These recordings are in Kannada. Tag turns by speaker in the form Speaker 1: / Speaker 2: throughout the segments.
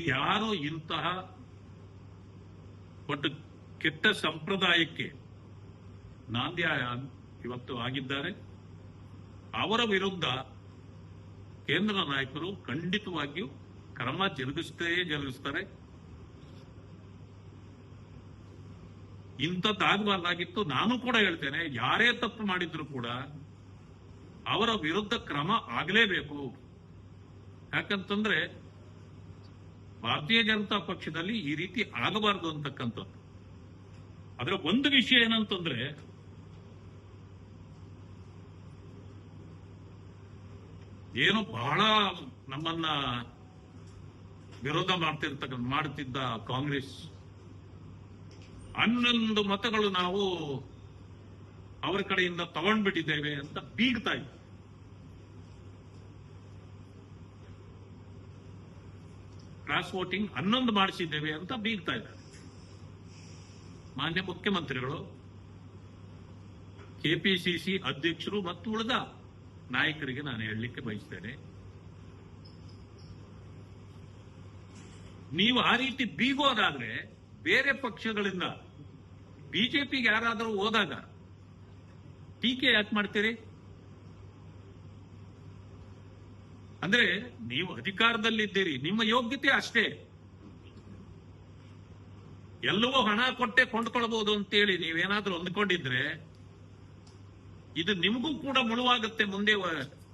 Speaker 1: ಯಾರು ಇಂತಹ ಒಟ್ಟು ಕೆಟ್ಟ ಸಂಪ್ರದಾಯಕ್ಕೆ ನಾಂದಿ ಇವತ್ತು ಆಗಿದ್ದಾರೆ, ಅವರ ವಿರುದ್ಧ ಕೇಂದ್ರ ನಾಯಕರು ಖಂಡಿತವಾಗಿಯೂ ಕ್ರಮ ಜರುಗಿಸ್ತಾರೆ. ಇಂಥದ್ದಾಗಬಾರ್ದಾಗಿತ್ತು. ನಾನು ಕೂಡ ಹೇಳ್ತೇನೆ, ಯಾರೇ ತಪ್ಪು ಮಾಡಿದ್ರು ಕೂಡ ಅವರ ವಿರುದ್ಧ ಕ್ರಮ ಆಗಲೇಬೇಕು. ಯಾಕಂತಂದ್ರೆ ಭಾರತೀಯ ಜನತಾ ಪಕ್ಷದಲ್ಲಿ ಈ ರೀತಿ ಆಗಬಾರದು ಅಂತಕ್ಕಂಥದ್ದು. ಅದರ ಒಂದು ವಿಷಯ ಏನಂತಂದ್ರೆ, ಏನು ಬಹಳ ನಮ್ಮನ್ನ ವಿರೋಧ ಮಾಡುತ್ತಿದ್ದ ಕಾಂಗ್ರೆಸ್ 11 ಮತಗಳು ನಾವು ಅವರ ಕಡೆಯಿಂದ ತಗೊಂಡ್ಬಿಟ್ಟಿದ್ದೇವೆ ಅಂತ ಬೀಗ್ತಾ ಇದ್ದ. ಕ್ರಾಸ್ ವೋಟಿಂಗ್ 11 ಮಾಡಿಸಿದ್ದೇವೆ ಅಂತ ಬೀಗ್ತಾ ಇದ್ದಾರೆ. ಮಾನ್ಯ ಮುಖ್ಯಮಂತ್ರಿಗಳು, ಕೆಪಿಸಿಸಿ ಅಧ್ಯಕ್ಷರು ಮತ್ತು ಉಳಿದ ನಾಯಕರಿಗೆ ನಾನು ಹೇಳಲಿಕ್ಕೆ ಬಯಸ್ತೇನೆ, ನೀವು ಆ ರೀತಿ ಬೀಗೋದಾದ್ರೆ ಬೇರೆ ಪಕ್ಷಗಳಿಂದ ಬಿಜೆಪಿಗೆ ಯಾರಾದರೂ ಹೋದಾಗ ಟೀಕೆ ಯಾಕೆ ಮಾಡ್ತೀರಿ? ಅಂದ್ರೆ ನೀವು ಅಧಿಕಾರದಲ್ಲಿದ್ದೀರಿ, ನಿಮ್ಮ ಯೋಗ್ಯತೆ ಅಷ್ಟೇ. ಎಲ್ಲವೂ ಹಣ ಕೊಟ್ಟೆ ಕೊಂಡ್ಕೊಳ್ಬಹುದು ಅಂತೇಳಿ ನೀವೇನಾದ್ರೂ ಅಂದ್ಕೊಂಡಿದ್ರೆ ಇದು ನಿಮಗೂ ಕೂಡ ಮುಳುವಾಗುತ್ತೆ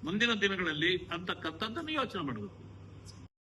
Speaker 1: ಮುಂದಿನ ದಿನಗಳಲ್ಲಿ ಅಂತಕ್ಕಂಥದ್ದನ್ನು ಯೋಚನೆ ಮಾಡಬೇಕು.